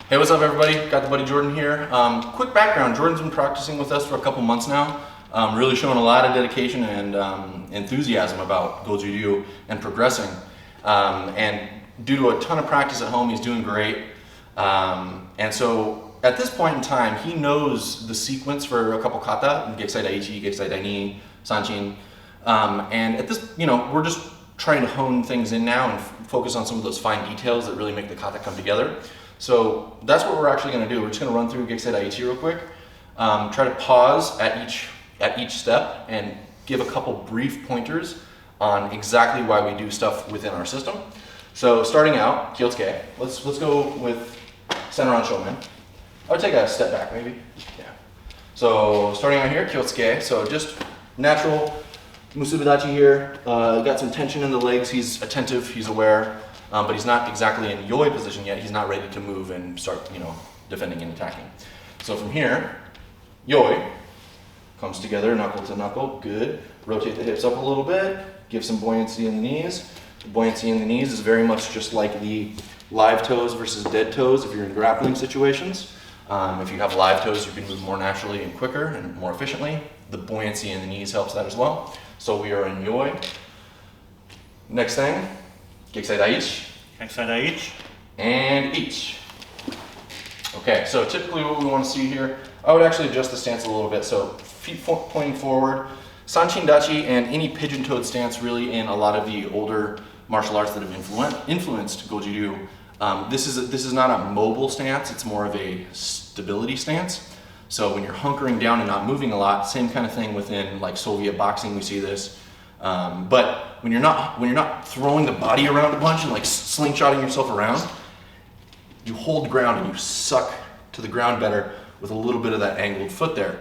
Hey, what's up everybody? Got the buddy Jordan here. Quick background, Jordan's been practicing with us for a couple months now. Really showing a lot of dedication and enthusiasm about Goju Ryu and progressing. And due to a ton of practice at home, he's doing great. And so at this point in time, he knows the sequence for a couple kata, Gekisai Dai Ichi, Gekisai Dai Sanchin. And at this, we're just trying to hone things in now and focus on some of those fine details that really make the kata come together. So that's what we're actually going to do. We're just going to run through Gekisai Dai Ichi real quick, try to pause at each step and give a couple brief pointers on exactly why we do stuff within our system. So starting out, Kyotsuke, let's go with center on Shomen. I would take a step back maybe. Yeah. So starting out here, Kyotsuke, so just natural Musubidachi here, got some tension in the legs, he's attentive, he's aware. But he's not exactly in yoi position yet. He's not ready to move and start, defending and attacking. So from here, yoi comes together, knuckle to knuckle, good. Rotate the hips up a little bit, give some buoyancy in the knees. The buoyancy in the knees is very much just like the live toes versus dead toes if you're in grappling situations. If you have live toes, you can move more naturally and quicker and more efficiently. The buoyancy in the knees helps that as well. So we are in yoi. Next thing, Gekisai Dai Ichi. Gekisai Dai Ichi. And Ichi. Okay, so typically what we want to see here, I would actually adjust the stance a little bit. So feet pointing forward, Sanchin Dachi and any pigeon-toed stance really in a lot of the older martial arts that have influenced Goju Ryu. This is not a mobile stance, it's more of a stability stance. So when you're hunkering down and not moving a lot, same kind of thing within like Soviet boxing, we see this. But when you're not throwing the body around a bunch and like slingshotting yourself around, you hold ground and you suck to the ground better with a little bit of that angled foot there.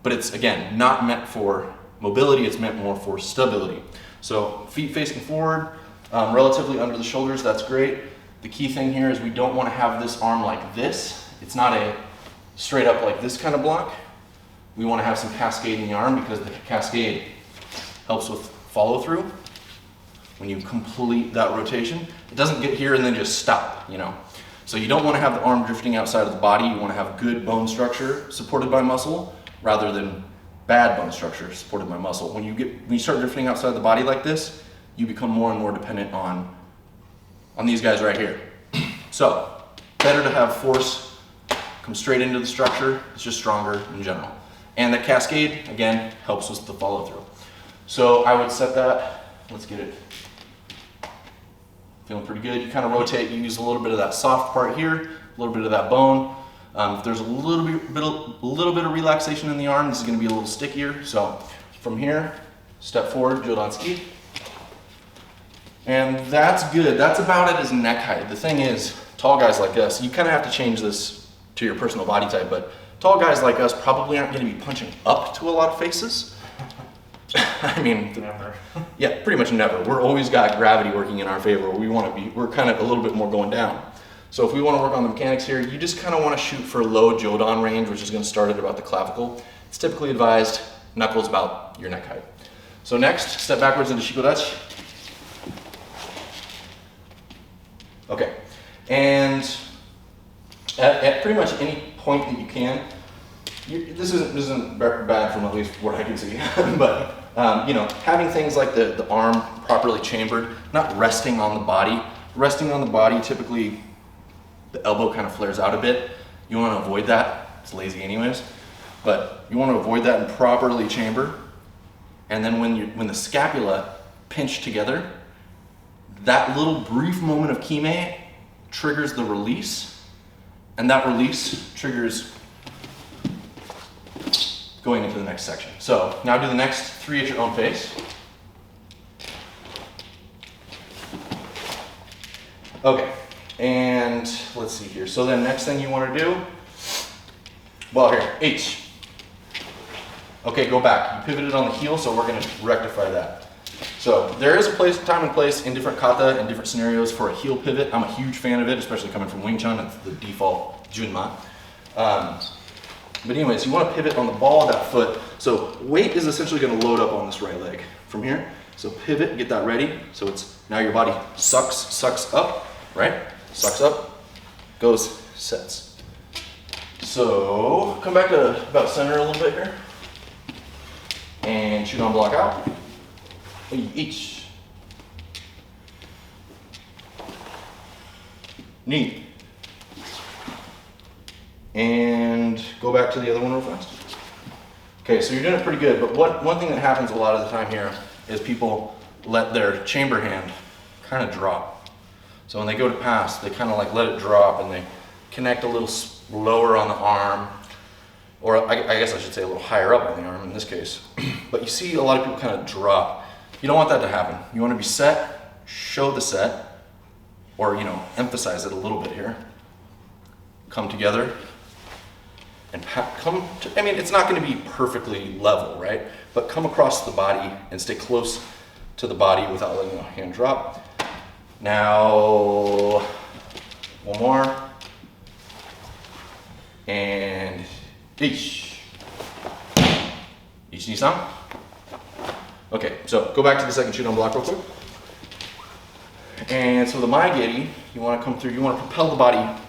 But it's, again, not meant for mobility, it's meant more for stability. So feet facing forward, relatively under the shoulders, that's great. The key thing here is we don't want to have this arm like this. It's not a straight up like this kind of block. We want to have some cascade in the arm because the cascade helps with follow through. When you complete that rotation, it doesn't get here and then just stop, So you don't want to have the arm drifting outside of the body. You want to have good bone structure supported by muscle rather than bad bone structure supported by muscle. When you start drifting outside the body like this, you become more and more dependent on these guys right here. So better to have force come straight into the structure. It's just stronger in general. And the cascade, again, helps with the follow through. So I would set that, let's get it feeling pretty good. You kind of rotate, you use a little bit of that soft part here, a little bit of that bone. If there's a little bit of relaxation in the arm, this is going to be a little stickier. So from here, step forward, Jodansuki. And that's good. That's about it as neck height. The thing is, tall guys like us, you kind of have to change this to your personal body type, but tall guys like us probably aren't going to be punching up to a lot of faces. I mean, Never. Yeah, pretty much never. We're always got gravity working in our favor. We're kind of a little bit more going down. So if we want to work on the mechanics here, you just kind of want to shoot for low Jodan range, which is going to start at about the clavicle. It's typically advised knuckles about your neck height. So next, step backwards into Shikodachi. Okay, and at pretty much any point that you can, this isn't bad from at least what I can see, but having things like the arm properly chambered, not resting on the body. Resting on the body, typically the elbow kind of flares out a bit. You want to avoid that. It's lazy anyways, but you want to avoid that and properly chamber. And then when the scapula pinch together, that little brief moment of kime triggers the release, and that release triggers going into the next section. So now do the next three at your own pace. Okay, and let's see here. So then next thing you want to do, well here, H. Okay, go back. You pivoted on the heel, so we're going to rectify that. So there is a time and place in different kata and different scenarios for a heel pivot. I'm a huge fan of it, especially coming from Wing Chun. It's the default Junma. But anyways, you want to pivot on the ball of that foot. So weight is essentially going to load up on this right leg from here. So pivot, get that ready. So it's now your body sucks up, right? Sucks up, goes sets. So come back to about center a little bit here. And shoot on block out. Each. Knee. And go back to the other one real fast. Okay, so you're doing it pretty good, but one thing that happens a lot of the time here is people let their chamber hand kind of drop. So when they go to pass, they kind of like let it drop and they connect a little lower on the arm, or I guess I should say a little higher up on the arm in this case. But you see a lot of people kind of drop. You don't want that to happen. You want to be set, show the set, or emphasize it a little bit here. Come together and it's not going to be perfectly level, right? But come across the body and stay close to the body without letting the hand drop. Now, one more. And ichi. Ichi-ni-san. Okay, so go back to the second shoot on block real quick. And so the Mai-Geri, you want to come through, you want to propel the body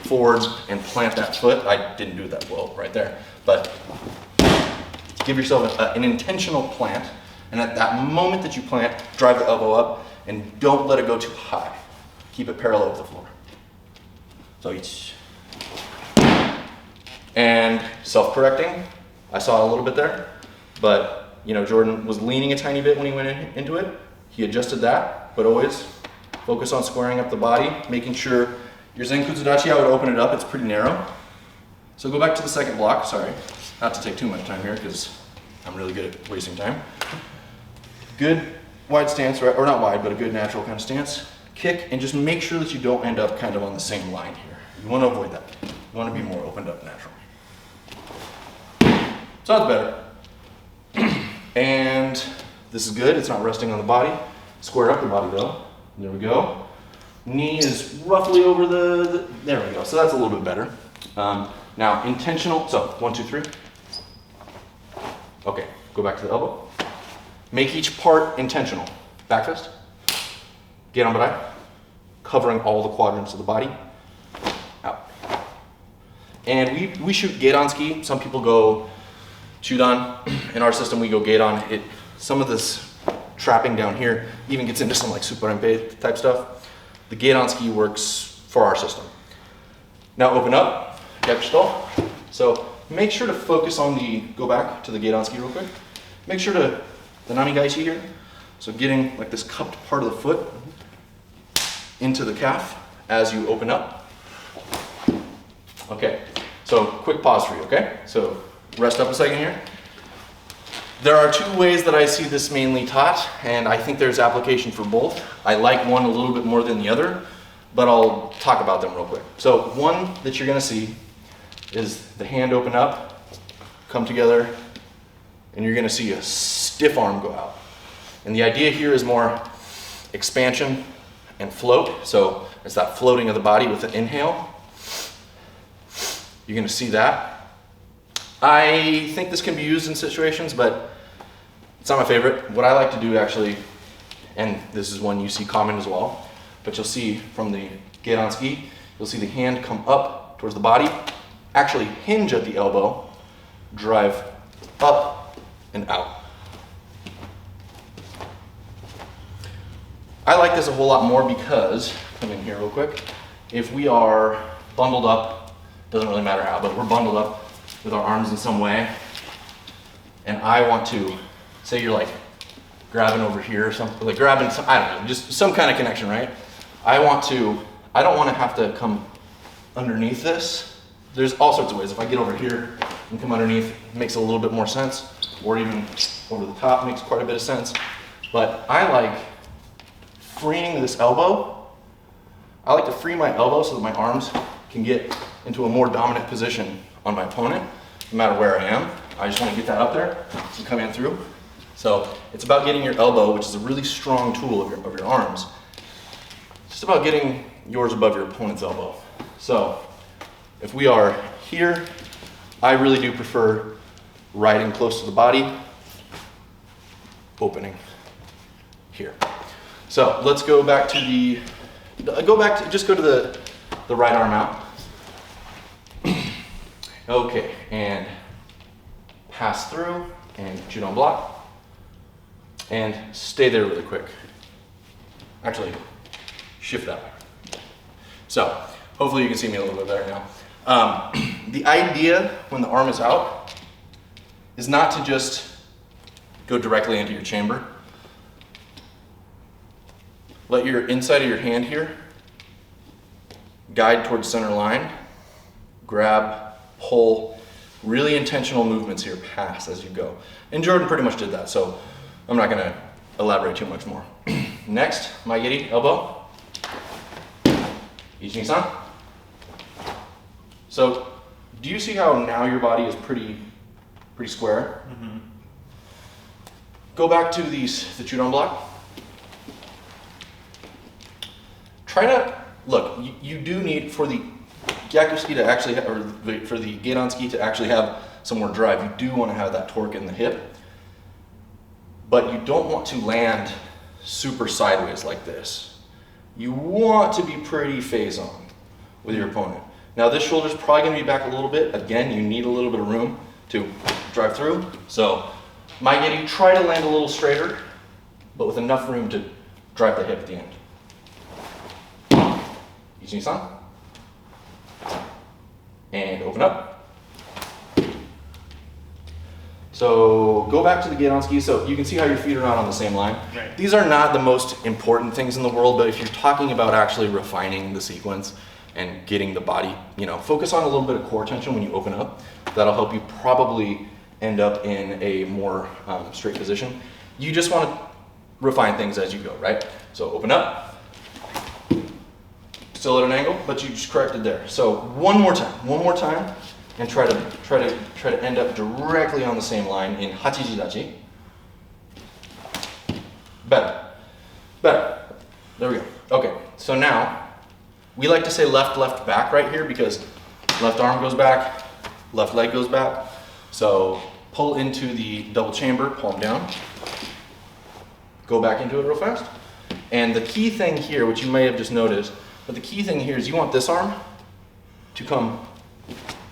forwards and plant that foot. I didn't do that well right there, but give yourself an intentional plant. And at that moment that you plant, drive the elbow up and don't let it go too high. Keep it parallel with the floor. So each. And self-correcting, I saw a little bit there, but Jordan was leaning a tiny bit when he went into it. He adjusted that, but always focus on squaring up the body, making sure your Zenkutsudachi, I would open it up, it's pretty narrow. So go back to the second block, sorry, not to take too much time here because I'm really good at wasting time. Good wide stance, right? Or not wide, but a good natural kind of stance. Kick, and just make sure that you don't end up kind of on the same line here. You want to avoid that. You want to be more opened up natural. So that's better. And this is good, it's not resting on the body. Square up the body though. There we go. Knee is roughly over there we go. So that's a little bit better. Now intentional, so 1, 2, 3. Okay, go back to the elbow. Make each part intentional. Back fist. Gedanbarai. Covering all the quadrants of the body. Out. And we shoot Gedanski. Some people go Chudan. In our system we go Gedan. Some of this trapping down here even gets into some like Superenpei type stuff. The Gedanski works for our system. Now open up. Gekisai. So make sure to focus on go back to the Gedanski real quick. Make sure to, the Nami Dai Ichi here. So getting like this cupped part of the foot into the calf as you open up. Okay, so quick pause for you, okay? So rest up a second here. There are two ways that I see this mainly taught, and I think there's application for both. I like one a little bit more than the other, but I'll talk about them real quick. So one that you're gonna see is the hand open up, come together, and you're gonna see a stiff arm go out. And the idea here is more expansion and float. So it's that floating of the body with an inhale. You're gonna see that. I think this can be used in situations, but it's not my favorite. What I like to do actually, and this is one you see common as well, but you'll see from the Gedanski, you'll see the hand come up towards the body, actually hinge at the elbow, drive up and out. I like this a whole lot more because, come in here real quick, if we are bundled up, doesn't really matter how, but we're bundled up with our arms in some way, and I want to, say you're like grabbing over here or something, like grabbing some, I don't know, just some kind of connection, right? I don't want to have to come underneath this. There's all sorts of ways. If I get over here and come underneath, it makes a little bit more sense, or even over the top makes quite a bit of sense. But I like freeing this elbow. I like to free my elbow so that my arms can get into a more dominant position on my opponent, no matter where I am. I just want to get that up there and come in through. So it's about getting your elbow, which is a really strong tool of your arms. It's just about getting yours above your opponent's elbow. So if we are here, I really do prefer riding close to the body, opening here. So let's go back to just go to the right arm out. Okay, and pass through and Judo block. And stay there really quick. Actually, shift that way. So, hopefully you can see me a little bit better now. The idea when the arm is out is not to just go directly into your chamber. Let your inside of your hand here guide towards center line, grab, pull, really intentional movements here, pass as you go. And Jordan pretty much did that, so I'm not gonna elaborate too much more. Next, Maigiri, elbow. Ichi-san. So, do you see how now your body is pretty square? Mm-hmm. Go back to the Chudon block. Try to, look, you do need, for the Gyakuski to actually, or for the Geidanski to actually have some more drive, you do want to have that torque in the hip, but you don't want to land super sideways like this. You want to be pretty phase on with your opponent. Now this shoulder's probably going to be back a little bit. Again, you need a little bit of room to drive through. So, Maigiri, try to land a little straighter, but with enough room to drive the hip at the end. Ichi-san. And open up. So go back to the Geidanski. So you can see how your feet are not on the same line. Right. These are not the most important things in the world, but if you're talking about actually refining the sequence and getting the body, focus on a little bit of core tension when you open up. That'll help you probably end up in a more straight position. You just want to refine things as you go, right? So open up. Still at an angle, but you just corrected there. So one more time, and try to end up directly on the same line in Hachiji Dachi. Better. There we go. Okay, so now we like to say left, back right here because left arm goes back, left leg goes back. So pull into the double chamber, palm down. Go back into it real fast. And the key thing here, which you may have just noticed, but the key thing here is you want this arm to come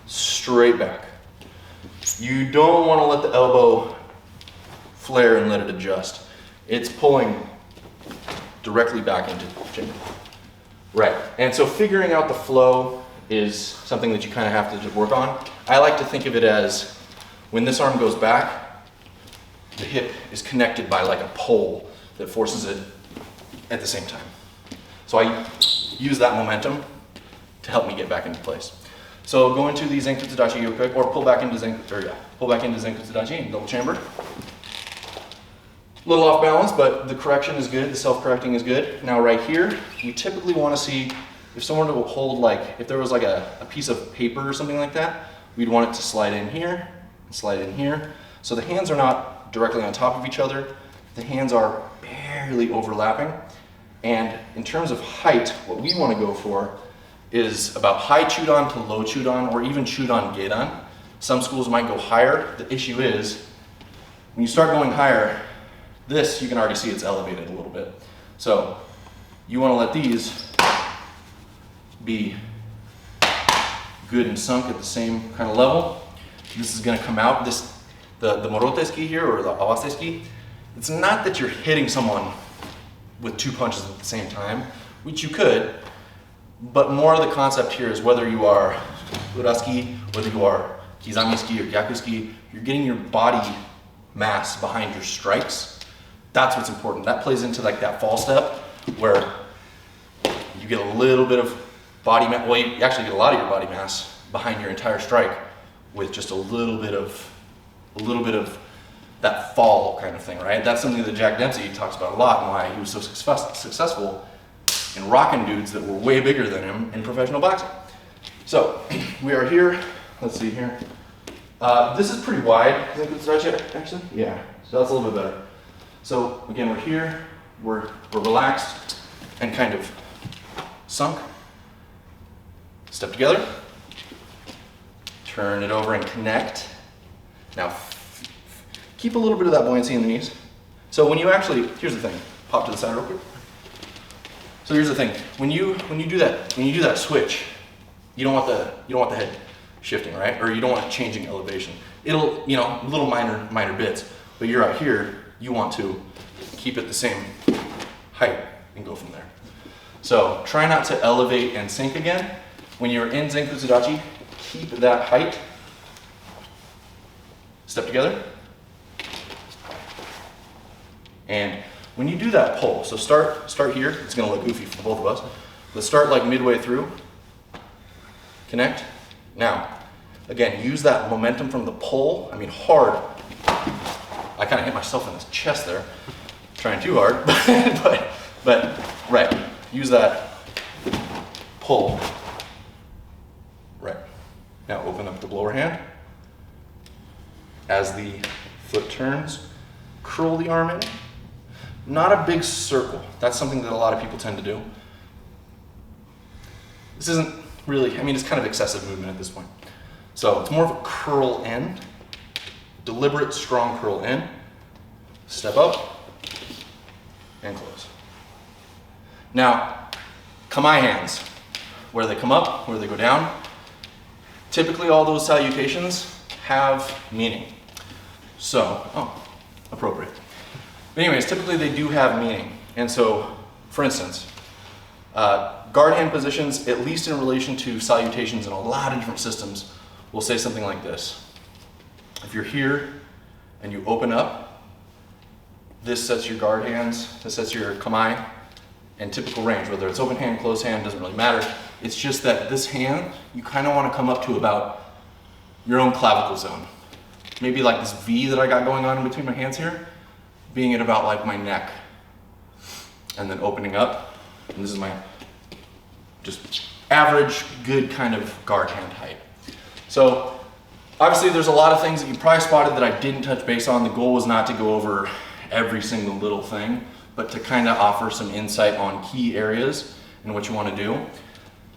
straight back. You don't want to let the elbow flare and let it adjust. It's pulling directly back into the chamber. Right, and so figuring out the flow is something that you kind of have to just work on. I like to think of it as when this arm goes back, the hip is connected by like a pole that forces it at the same time. So I use that momentum to help me get back into place. So go into the Zenkutsu Dachi real quick, or pull back into Zenkutsu Dachi in double chamber. A little off balance, but the correction is good, the self-correcting is good. Now right here, you typically want to see if someone will hold if there was like a piece of paper or something like that, we'd want it to slide in here, and slide in here. So the hands are not directly on top of each other, the hands are barely overlapping. And in terms of height, what we want to go for is about high Chudan to low Chudan, or even Chudan Geidan. Some schools might go higher. The issue is, when you start going higher, this, you can already see it's elevated a little bit. So you want to let these be good and sunk at the same kind of level. This is going to come out. The morote ski here, or the awase ski, it's not that you're hitting someone with two punches at the same time, which you could, but more of the concept here is whether you are uraski, whether you are kizami-ski or gyaku-ski, you're getting your body mass behind your strikes. That's what's important. That plays into like that fall step where you get a little bit of body mass, well, you actually get a lot of your body mass behind your entire strike with just a little bit of that fall kind of thing, right? That's something that Jack Dempsey talks about a lot, and why he was so successful in rocking dudes that were way bigger than him in professional boxing. So we are here. Let's see here. This is pretty wide. I think it's actually. Yeah. So that's a little bit better. So again, we're here. We're relaxed and kind of sunk. Step together. Turn it over and connect. Now, keep a little bit of that buoyancy in the knees. So when you actually, here's the thing, pop to the side real quick. So here's the thing, when you do that switch, you don't want the head shifting, right? Or you don't want it changing elevation. It'll, you know, little minor bits, but you're out here, you want to keep it the same height and go from there. So try not to elevate and sink again. When you're in Zenkutsudachi, keep that height. Step together. And when you do that pull, so start here, it's gonna look goofy for both of us, but start like midway through, connect. Now, again, use that momentum from the pull, I mean hard. I kind of hit myself in the chest there, trying too hard, but right, use that pull. Right, now open up the blower hand. As the foot turns, curl the arm in. Not a big circle. That's something that a lot of people tend to do. This isn't really, I mean, it's kind of excessive movement at this point. So it's more of a curl in, deliberate, strong curl in, step up, and close. Now, kamae hands, where they come up, where they go down. Typically all those salutations have meaning. So, appropriate. But anyways, typically they do have meaning. And so, for instance, guard hand positions, at least in relation to salutations in a lot of different systems, will say something like this. If you're here and you open up, this sets your guard hands, this sets your kamae, and typical range, whether it's open hand, closed hand, doesn't really matter. It's just that this hand, you kind of want to come up to about your own clavicle zone. Maybe like this V that I got going on in between my hands here, being at about like my neck. And then opening up, and this is my just average, good kind of guard hand height. So obviously there's a lot of things that you probably spotted that I didn't touch base on. The goal was not to go over every single little thing, but to kind of offer some insight on key areas and what you want to do.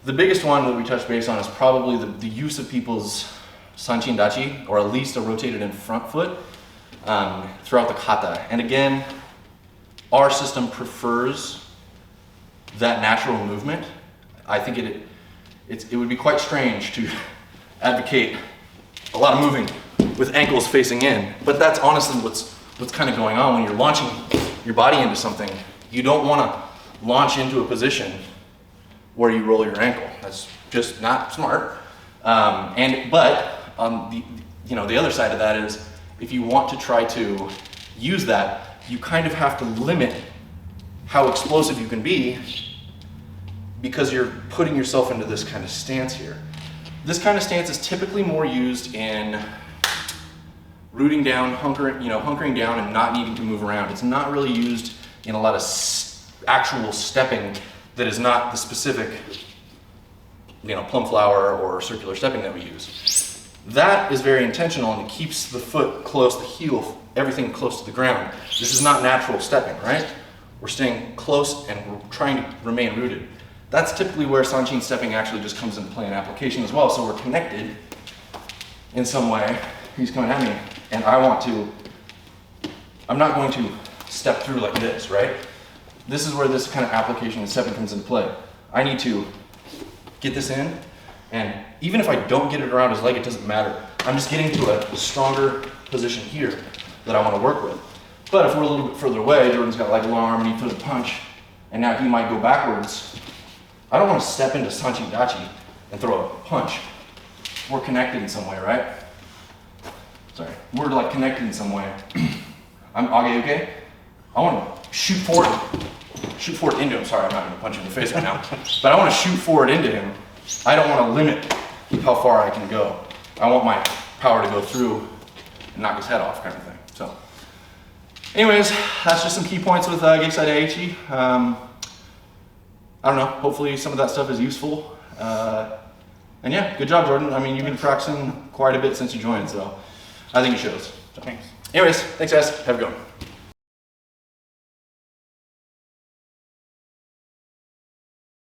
The biggest one that we touched base on is probably the use of people's sanchin dachi, or at least a rotated in front foot throughout the kata. And again, our system prefers that natural movement. I think it would be quite strange to advocate a lot of moving with ankles facing in, but that's honestly what's kind of going on when you're launching your body into something. You don't want to launch into a position where you roll your ankle. That's just not smart. But the other side of that is, if you want to try to use that, you kind of have to limit how explosive you can be, because you're putting yourself into this kind of stance here. This kind of stance is typically more used in rooting down, hunkering down and not needing to move around. It's not really used in a lot of actual stepping that is not the specific, plum flower or circular stepping that we use. That is very intentional, and it keeps the foot close, the heel, everything close to the ground. This is not natural stepping, right? We're staying close and we're trying to remain rooted. That's typically where sanchin stepping actually just comes into play in application as well. So we're connected in some way. He's coming at me, and I'm not going to step through like this, right? This is where this kind of application and stepping comes into play. I need to get this in, and even if I don't get it around his leg, it doesn't matter. I'm just getting to a stronger position here that I want to work with. But if we're a little bit further away, Jordan's got like a long arm and he throws a punch, and now he might go backwards. I don't want to step into sanchin dachi and throw a punch. We're connected in some way, right? Sorry, we're like connected in some way. I'm okay? I want to shoot forward into him. Sorry, I'm not going to punch him in the face right now. But I want to shoot forward into him. I don't want to limit how far I can go. I want my power to go through and knock his head off, kind of thing. So, anyways, that's just some key points with Gekisai Dai Ichi. I don't know, hopefully some of that stuff is useful. And yeah, good job, Jordan. I mean, you've been practicing quite a bit since you joined, so I think it shows. So, anyways, thanks guys, have a good one.